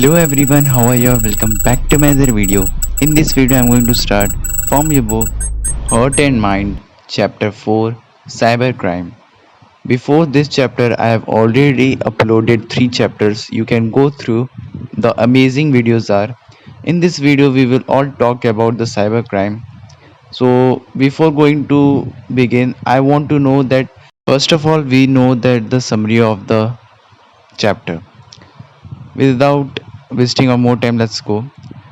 Hello everyone, how are you? Welcome back to my other video. In this video, I'm going to start from your book Heart and Mind, Chapter 4, Cybercrime. Before this chapter, I have already uploaded 3 chapters. You can go through. The amazing videos are. In this video, we will all talk about the cybercrime. So, before going to begin, I want to know that first of all, we know that the summary of the chapter. Without wasting more time, let's go.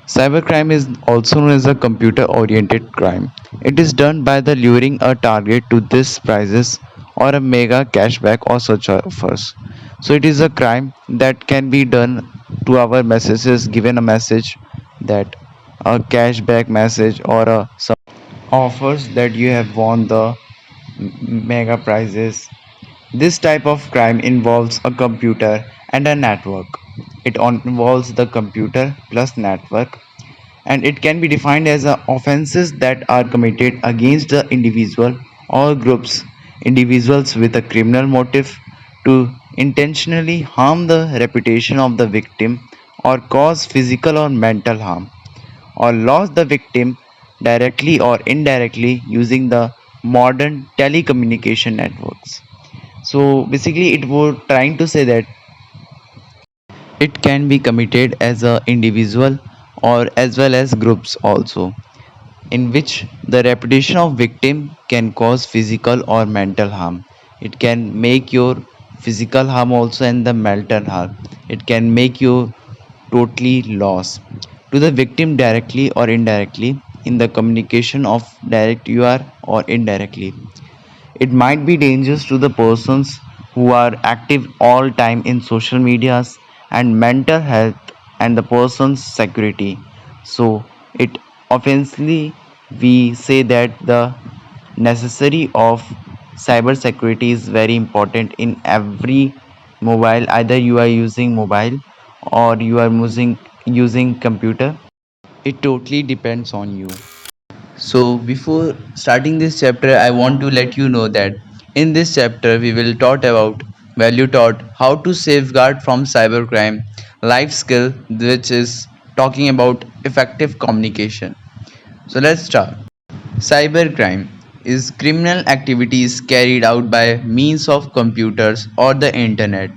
Cybercrime is also known as a computer oriented crime. It is done by the luring a target to this prizes or a mega cashback or such offers. So it is a crime that can be done to our messages, given a message that a cashback message or some offers that you have won the mega prizes. This type of crime involves a computer and a network. It involves the computer plus network, and it can be defined as offenses that are committed against the individual or groups individuals with a criminal motive to intentionally harm the reputation of the victim or cause physical or mental harm or loss the victim directly or indirectly using the modern telecommunication networks. So basically, it was trying to say that it can be committed as a individual or as well as groups also, in which the reputation of victim can cause physical or mental harm. It can make your physical harm also and the mental harm. It can make you totally loss to the victim directly or indirectly in the communication of direct you are or indirectly. It might be dangerous to the persons who are active all time in social medias and mental health and the person's security. So it offensively we say that the necessary of cyber security is very important in every mobile, either you are using mobile or you are using computer. It totally depends on you. So, before starting this chapter, I want to let you know that in this chapter, we will talk about value taught, how to safeguard from cybercrime, life skill, which is talking about effective communication. So, let's start. Cybercrime is criminal activities carried out by means of computers or the internet.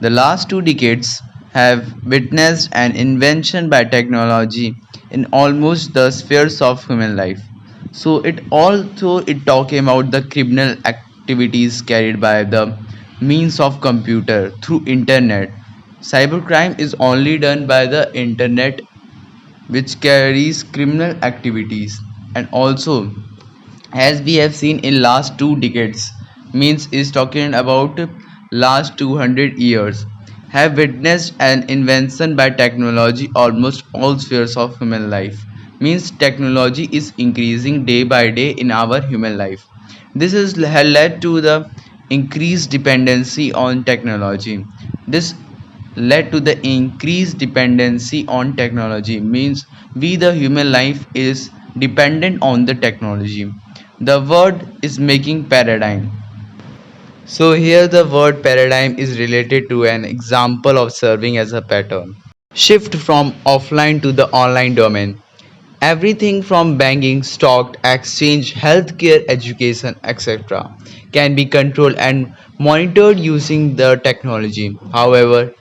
The last 2 decades have witnessed an invention by technology in almost the spheres of human life. So it talking about the criminal activities carried by the means of computer through internet. Cybercrime is only done by the internet, which carries criminal activities, and also as we have seen in last 2 decades, means is talking about last 200 years, have witnessed an invention by technology almost all spheres of human life. Means technology is increasing day by day in our human life. This has led to the increased dependency on technology. This led to the increased dependency on technology, means we the human life is dependent on the technology. The word is making paradigm. So here the word paradigm is related to an example of serving as a pattern. Shift from offline to the online domain. Everything from banking, stock, exchange, healthcare, education, etc. can be controlled and monitored using the technology. However,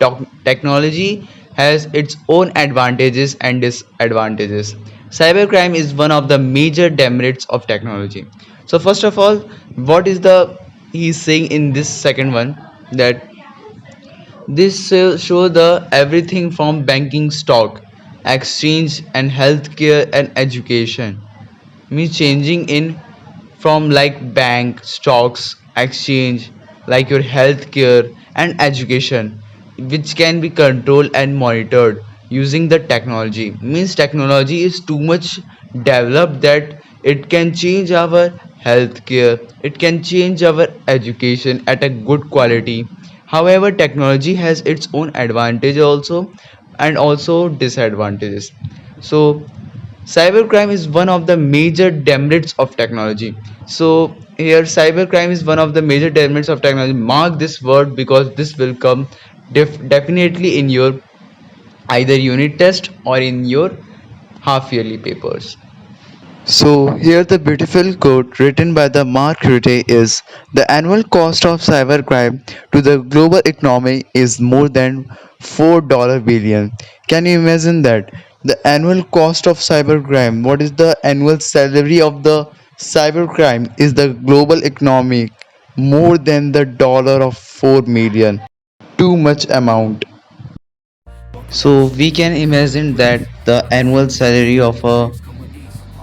technology has its own advantages and disadvantages. Cybercrime is one of the major demerits of technology. So first of all, what is the he's saying in this second one, that this show the everything from banking, stock, exchange, and healthcare and education. Means changing in from like bank, stocks, exchange, like your healthcare and education, which can be controlled and monitored using the technology. Means technology is too much developed that it can change our healthcare, it can change our education at a good quality. However, technology has its own advantage also and also disadvantages. So cybercrime is one of the major demerits of technology. So here cybercrime is one of the major demerits of technology. Mark this word because this will come definitely in your either unit test or in your half yearly papers. So here the beautiful quote written by the Mark Rutte is the annual cost of cybercrime to the global economy is more than $4 billion. Can you imagine that? The annual cost of cybercrime, what is the annual salary of the cybercrime is the global economy more than the dollar of 4 million. Too much amount. So we can imagine that the annual salary of a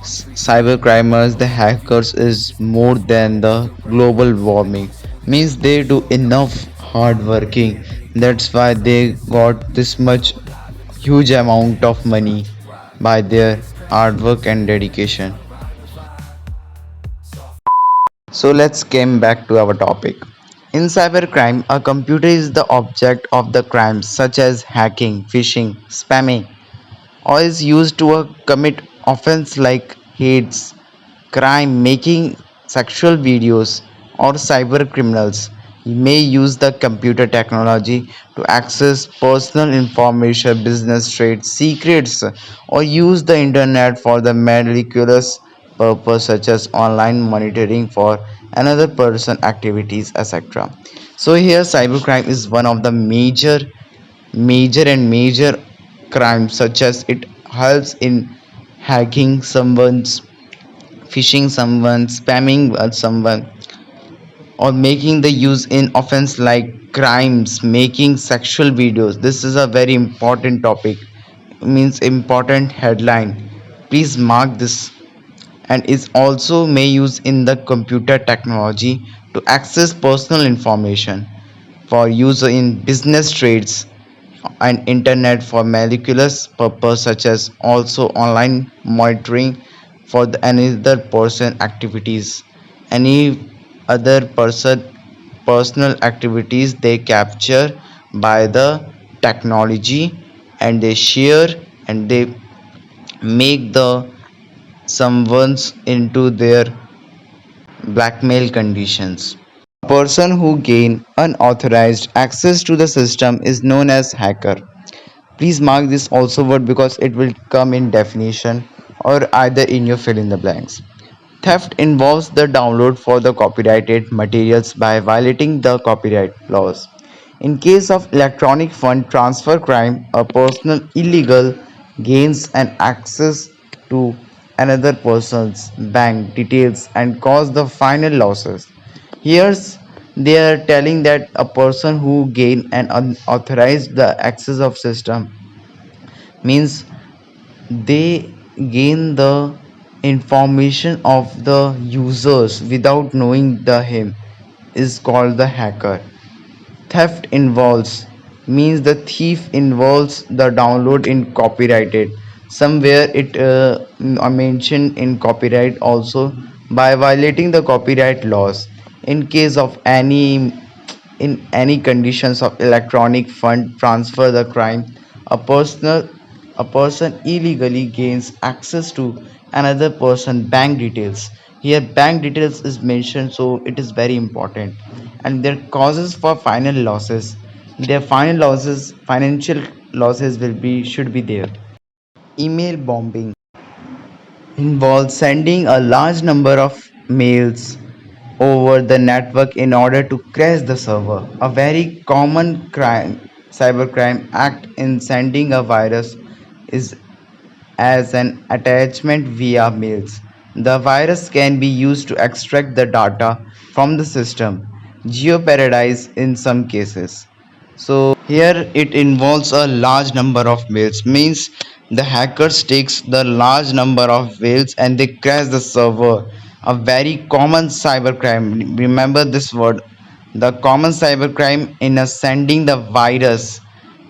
cybercriminals, the hackers, is more than the global warming. Means they do enough hard working. That's why they got this much huge amount of money by their hard work and dedication. So let's come back to our topic. In cybercrime, a computer is the object of the crimes such as hacking, phishing, spamming, or is used to commit offense like hates, crime, making sexual videos, or cyber criminals may use the computer technology to access personal information, business trade secrets, or use the internet for the malicious purpose such as online monitoring for another person activities, etc. So here cybercrime is one of the major crimes such as it helps in hacking someone's, phishing someone, spamming someone, or making the use in offense like crimes, making sexual videos. This is a very important topic, means important headline. Please mark this. And is also may use in the computer technology to access personal information for use in business trades and internet for malicious purpose such as also online monitoring for the another person activities, any other person personal activities they capture by the technology, and they share and they make the someone's into their blackmail conditions. A person who gain unauthorized access to the system is known as hacker. Please mark this also word because it will come in definition or either in your fill in the blanks. Theft involves the download for the copyrighted materials by violating the copyright laws. In case of electronic fund transfer crime, a person illegal gains an access to another person's bank details and cause the final losses. Here's they are telling that a person who gain an unauthorized the access of system means they gain the information of the users without knowing the him is called the hacker. Theft involves means the thief involves the download in copyrighted somewhere it mentioned in copyright also by violating the copyright laws. In case of any conditions of electronic fund transfer the crime, a personal a person illegally gains access to another person bank details. Here bank details is mentioned, so it is very important. And their causes for final losses, their final losses financial losses will be should be there. Email bombing involves sending a large number of mails over the network in order to crash the server. A very common crime, cybercrime act in sending a virus is as an attachment via mails. The virus can be used to extract the data from the system, jeopardize in some cases. So here it involves a large number of mails, means the hackers takes the large number of mails and they crash the server. A very common cybercrime. Remember this word. The common cybercrime in a sending the virus.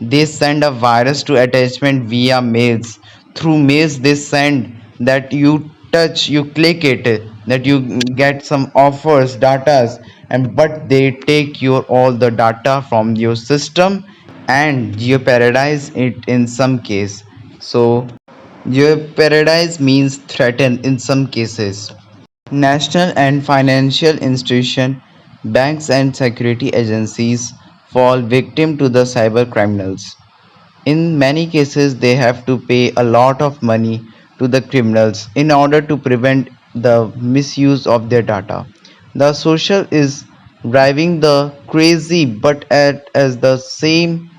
They send a virus to attachment via mails. Through mails they send that you touch, you click it, that you get some offers, datas, and but they take your all the data from your system and jeopardize it in some case. So jeopardize means threaten in some cases. National and financial institutions, banks and security agencies fall victim to the cyber criminals. In many cases, they have to pay a lot of money to the criminals in order to prevent the misuse of their data. The social is driving the crazy, but as the same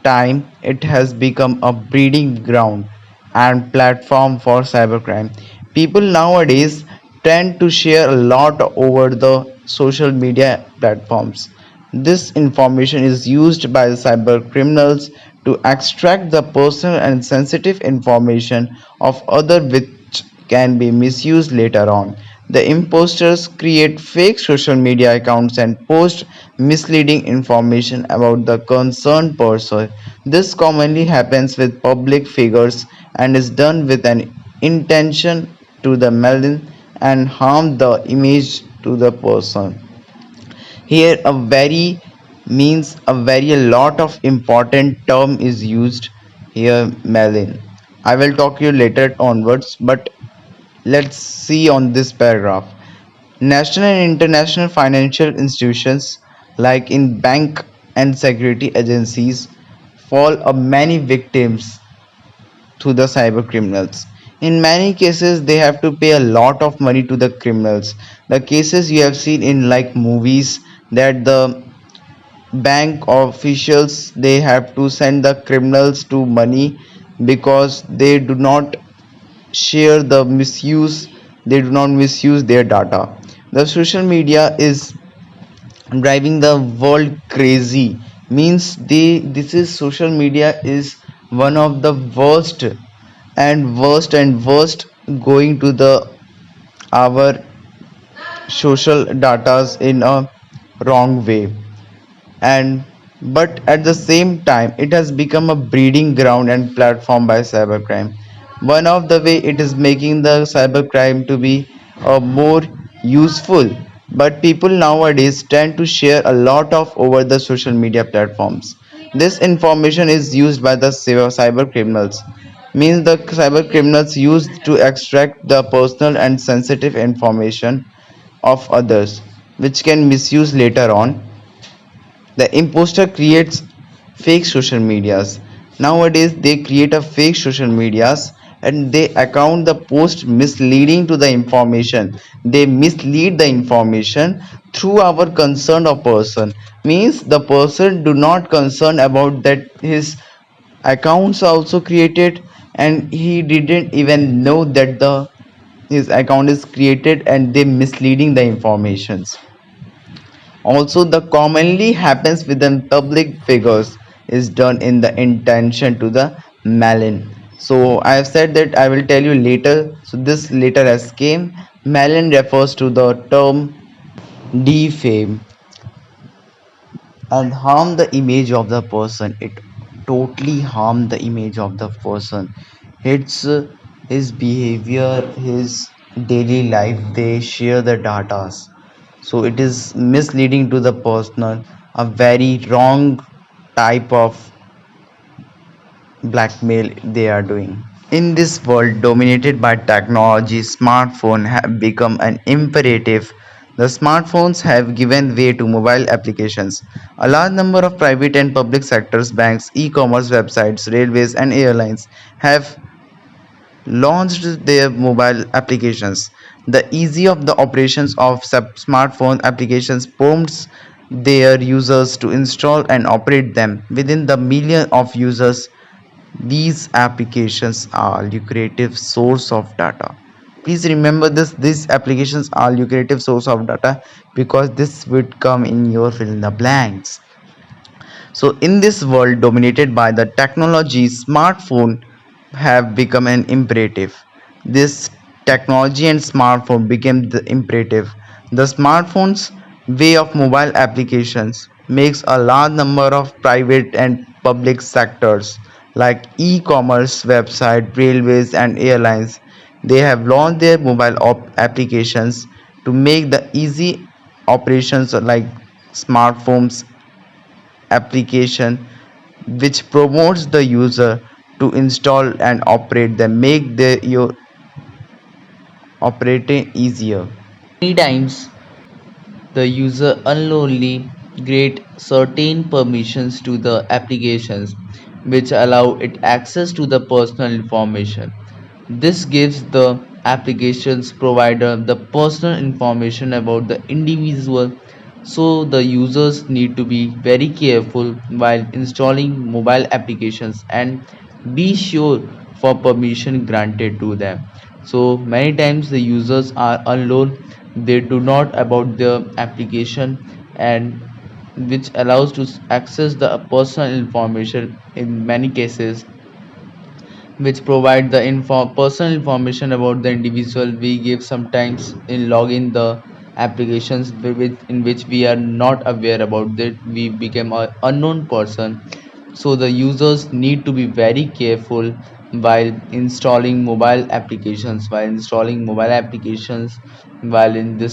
time, it has become a breeding ground and platform for cybercrime. People nowadays tend to share a lot over the social media platforms. This information is used by the cyber criminals to extract the personal and sensitive information of others which can be misused later on. The imposters create fake social media accounts and post misleading information about the concerned person. This commonly happens with public figures and is done with an intention to the malign and harm the image to the person. Here a very means a very lot of important term is used here, malign. I will talk you later onwards, but let's see on this paragraph. National and international financial institutions like in bank and security agencies fall a many victims to the cyber criminals. In many cases, they have to pay a lot of money to the criminals. The cases you have seen in like movies that the bank officials they have to send the criminals to money because they do not share the misuse, they do not misuse their data. The social media is driving the world crazy, means they this is social media is one of the worst going to the our social datas in a wrong way. And but at the same time it has become a breeding ground and platform by cybercrime. One of the way it is making the cybercrime to be more useful, but people nowadays tend to share a lot of over the social media platforms. This information is used by the cyber criminals, means the cyber criminals use to extract the personal and sensitive information of others which can misuse later on. The imposter creates fake social medias. Nowadays they create a fake social medias and they account the post misleading to the information. They mislead the information through our concern of person, means the person do not concern about that his accounts are also created and he didn't even know that the his account is created and they misleading the informations. Also, the commonly happens within public figures is done in the intention to the malign. So I have said that I will tell you later. So this later has came. Malign refers to the term defame and harm the image of the person. It totally harm the image of the person. It's his behavior, his daily life. They share the data, so it is misleading to the person, a very wrong type of blackmail they are doing. In this world dominated by technology, smartphones have become an imperative. The smartphones have given way to mobile applications. A large number of private and public sectors, banks, e-commerce websites, railways and airlines have launched their mobile applications. The ease of the operations of smartphone applications prompts their users to install and operate them. Within the million of users, these applications are lucrative source of data. Please remember this, these applications are lucrative source of data because this would come in your fill in the blanks. So in this world dominated by the technology, smartphone have become an imperative. This technology and smartphone became the imperative. The smartphone's way of mobile applications makes a large number of private and public sectors like e-commerce website, railways and airlines. They have launched their mobile applications to make the easy operations like smartphones application which promotes the user to install and operate them, make your operating easier. Many times the user unknowingly grant certain permissions to the applications which allow it access to the personal information. This gives the applications provider the personal information about the individual, so the users need to be very careful while installing mobile applications and be sure for permission granted to them. So many times the users are unknown, they do not about the application, and which allows to access the personal information in many cases, which provide the personal information about the individual. We give sometimes in login the applications in which we are not aware about that we become a unknown person. So the users need to be very careful while installing mobile applications, while in this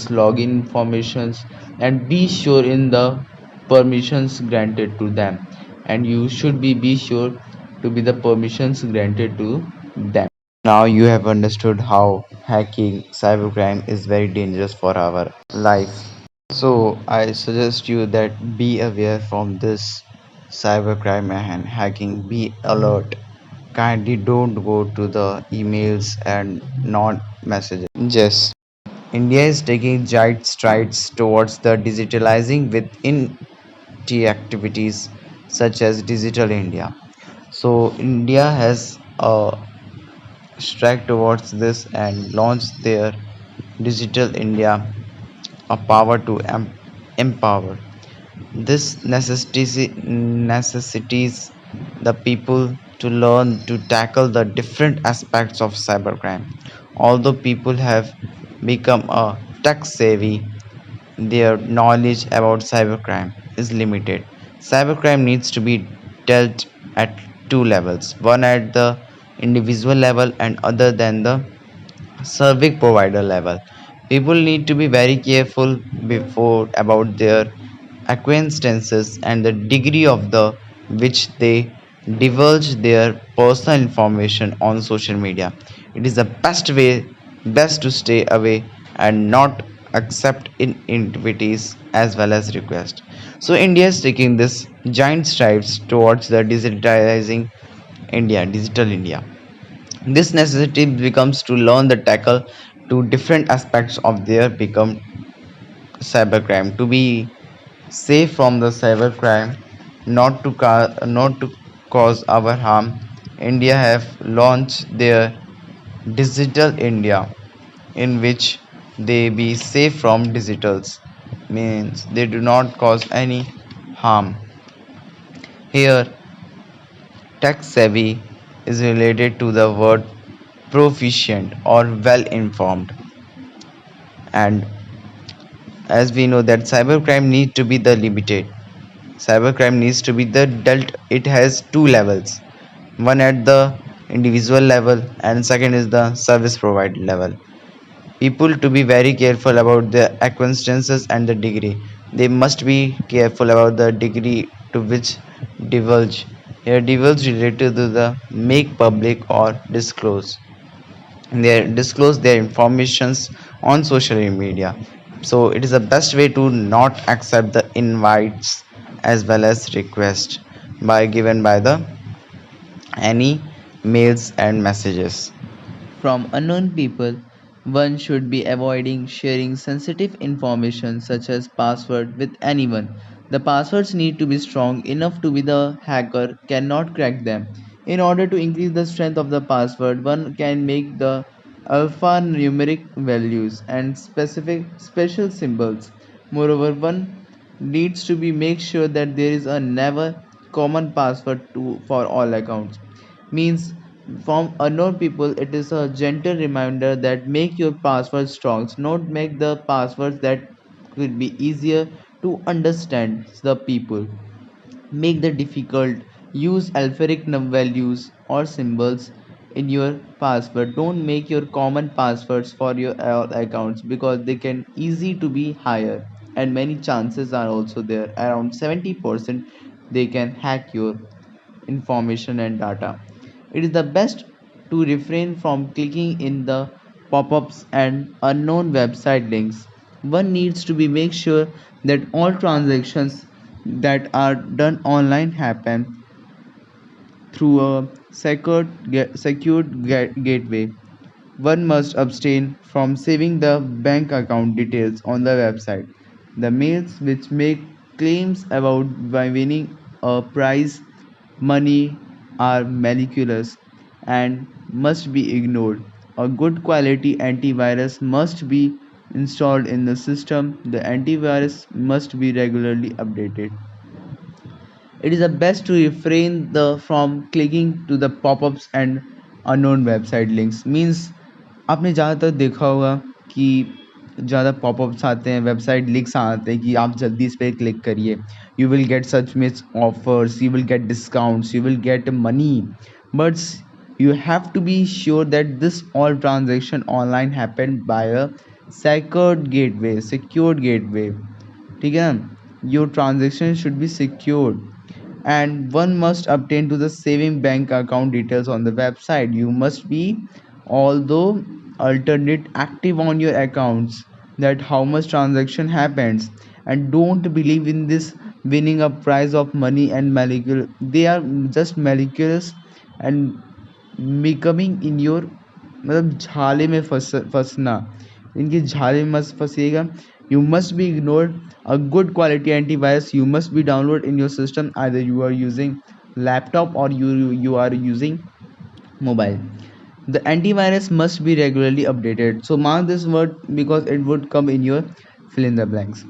login informations, and be sure in the permissions granted to them, and you should be sure to be the permissions granted to them. Now you have understood how hacking cybercrime is very dangerous for our life. So I suggest you that be aware from this cybercrime and hacking. Be alert. Kindly don't go to the emails and not messages. Yes, India is taking giant strides towards the digitalizing within T activities such as Digital India. So India has strike towards this and launched their Digital India, a power to empower. This necessitates the people to learn to tackle the different aspects of cybercrime. Although people have become a tech savvy, their knowledge about cybercrime is limited. Cybercrime needs to be dealt at two levels, one at the individual level and other than the service provider level. People need to be very careful before about their acquaintances and the degree of the which they divulge their personal information on social media. It is the best to stay away and not accept invitations as well as requests. So India is taking this giant strides towards the digital India. This necessity becomes to learn the tackle to different aspects of their become cybercrime. To be safe from the cybercrime, not to cause our harm, India have launched their Digital India, in which they be safe from digitals, means they do not cause any harm. Here, tech savvy is related to the word proficient or well informed, and as we know that cybercrime needs to be the limited, cybercrime needs to be the dealt, it has two levels, one at the individual level and second is the service provider level. People to be very careful about the acquaintances and the degree, they must be careful about the degree to which divulge. Here divulge related to the make public or disclose their informations on social media. So it is the best way to not accept the invites as well as requests by given by the any mails and messages from unknown people. One should be avoiding sharing sensitive information such as password with anyone. The passwords need to be strong enough to be the hacker cannot crack them. In order to increase the strength of the password, one can make the alphanumeric values and specific special symbols. Moreover, one needs to be make sure that there is a never common password for all accounts. Means from unknown people, it is a gentle reminder that make your password strong. Not make the passwords that could be easier to understand the people. Make the difficult. Use alphabetic values or symbols in your password. Don't make your common passwords for your all accounts because they can easy to be higher, and many chances are also there. Around 70% they can hack your information and data. It is the best to refrain from clicking in the pop-ups and unknown website links. One needs to be make sure that all transactions that are done online happen through a secured gateway. One must abstain from saving the bank account details on the website. The mails which make claims about by winning a prize money are malicious and must be ignored. A good quality antivirus must be installed in the system. The antivirus must be regularly updated. It is the best to refrain from clicking to the pop-ups and unknown website links. Means आपने ज़्यादातर देखा होगा कि ज़्यादा popups आते हैं, website links आते हैं कि आप जल्दी इस पर क्लिक करिए, you will get such miss offers, you will get discounts, you will get money, but you have to be sure that this all transaction online happened by a secured gateway. ठीक है ना, your transaction should be secured, and one must obtain to the saving bank account details on the website. You must be although alternate active on your accounts, that how much transaction happens, and don't believe in this winning a prize of money and molecule. They are just molecules and becoming in your मतलब झाले में फंसना, इनके झाले में मत फंसिएगा. You must be ignored. A good quality antivirus you must be download in your system, either you are using laptop or you are using mobile. The antivirus must be regularly updated. So mark this word because it would come in your fill in the blanks.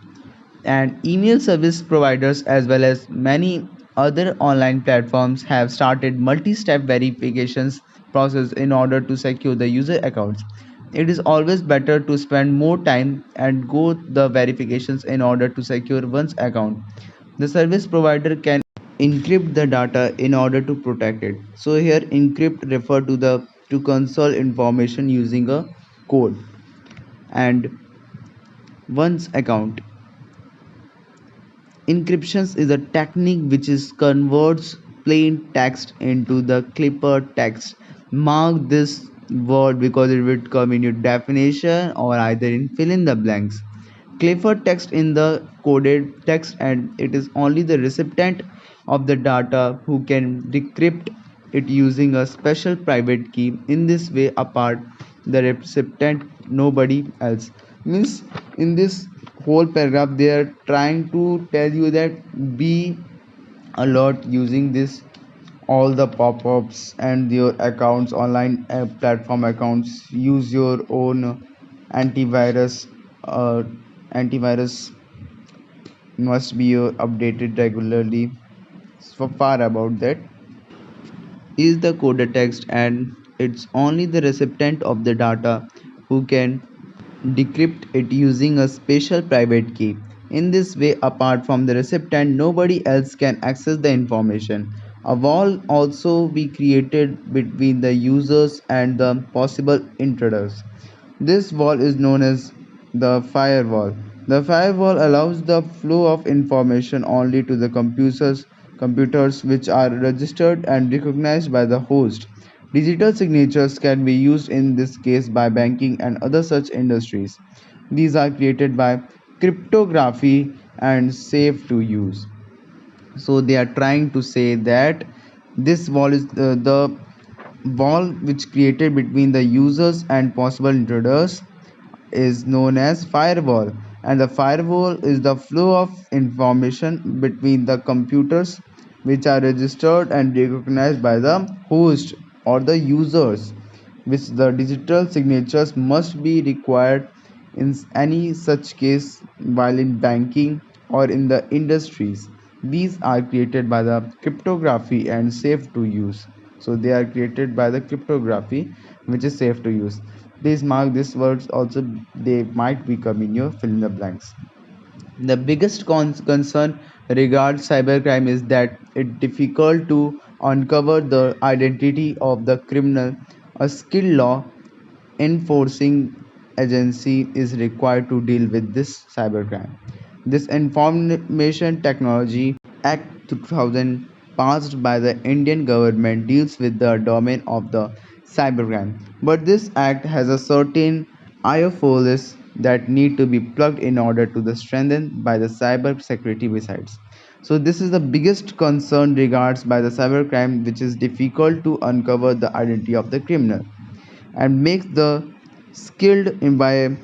And email service providers as well as many other online platforms have started multi-step verifications process in order to secure the user accounts. It is always better to spend more time and go the verifications in order to secure one's account. The service provider can encrypt the data in order to protect it. So here encrypt refer to the to console information using a code and one's account. Encryption is a technique which is converts plain text into the cipher text. Mark this word because it will come in your definition or either in fill in the blanks. Cipher text in the coded text, and it is only the recipient of the data who can decrypt it using a special private key. In this way, apart the recipient, nobody else. Means in this whole paragraph they are trying to tell you that be alert using this all the pop-ups and your accounts online platform accounts. Use your own antivirus. Antivirus must be updated regularly. So far about that is the coded text, and it's only the recipient of the data who can decrypt it using a special private key. In this way, apart from the recipient, nobody else can access the information. A wall also be created between the users and the possible intruders. This wall is known as the firewall. The firewall allows the flow of information only to the computers which are registered and recognized by the host. Digital signatures can be used in this case by banking and other such industries. These are created by cryptography and safe to use. So they are trying to say that this wall is the wall which created between the users and possible intruders is known as firewall, and the firewall is the flow of information between the computers which are registered and recognized by the host or the users, which the digital signatures must be required in any such case while in banking or in the industries. These are created by the cryptography and safe to use. So they are created by the cryptography which is safe to use. Please mark these words also, they might become in your fill in the blanks. The biggest concern regards cybercrime is that it's difficult to uncover the identity of the criminal. A skilled law enforcing agency is required to deal with this cybercrime. This Information Technology Act 2000 passed by the Indian government deals with the domain of the cybercrime. But this act has a certain IFOLS that need to be plugged in order to be strengthened by the cyber security besides. So this is the biggest concern regards by the cybercrime, which is difficult to uncover the identity of the criminal and makes the skilled in by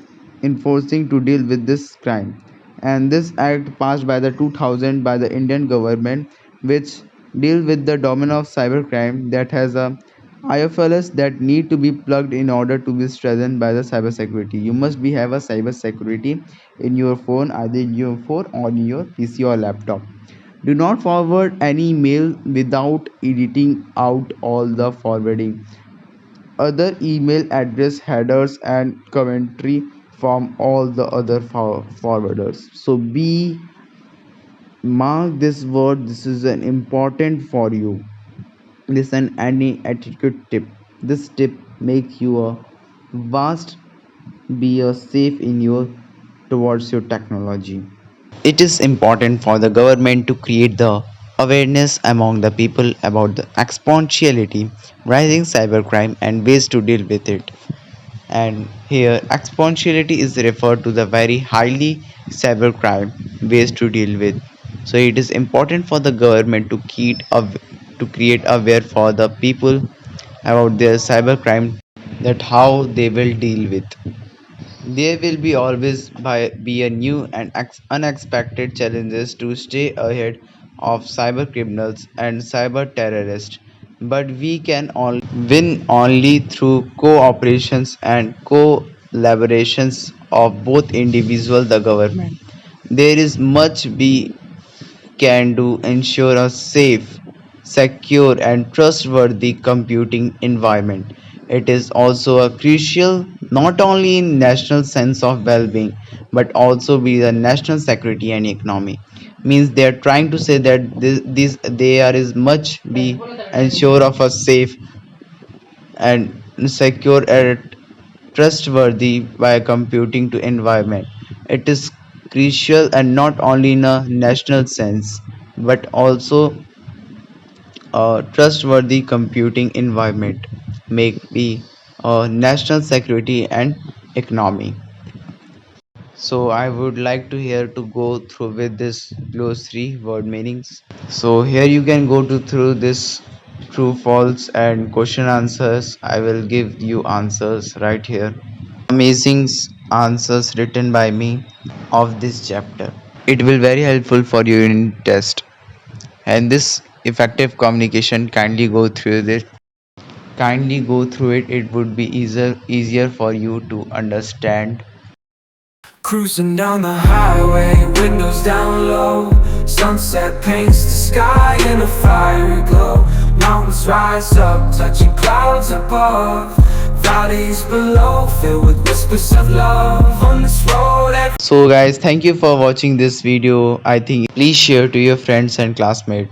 enforcing to deal with this crime. And this act passed by the 2000 by the Indian government, which deal with the domain of cybercrime, that has a IFLS that need to be plugged in order to be strengthened by the cyber security. You must be have a cyber security in your phone, either in your phone or in your PC or laptop. Do not forward any email without editing out all the forwarding other email address headers and commentary from all the other forwarders. So be mark this word, this is an important for you. Listen any etiquette tip. This tip make you a vast be a safe in your towards your technology. It is important for the government to create the awareness among the people about the exponentiality rising cybercrime and ways to deal with it. And here exponentiality is referred to the very highly cybercrime ways to deal with. So it is important for the government to create aware for the people about their cybercrime, that how they will deal with. There will be always be a new and unexpected challenges to stay ahead of cyber criminals and cyber terrorists, but we can all win only through cooperations and collaborations of both individual the government. There is much we can do ensure a safe, secure, and trustworthy computing environment. It is also a crucial not only in national sense of well-being but also be the national security and economy. Means they are trying to say that this there is much be ensure of a safe and secure and trustworthy by computing to environment. It is crucial and not only in a national sense but also a trustworthy computing environment make be national security and economy. So I would like to here to go through with this glossary word meanings. So here you can go to through this true false and question answers. I will give you answers right here. Amazing answers written by me of this chapter. It will very helpful for you in test. And this effective communication, kindly go through it. It would be easier for you to understand. Cruising down the highway, windows down low. Sunset paints the sky in a fiery glow. Mountains rise up, touching clouds above. Valleys below, filled with whispers of love. On this road, So guys, thank you for watching this video. I think please share to your friends and classmates.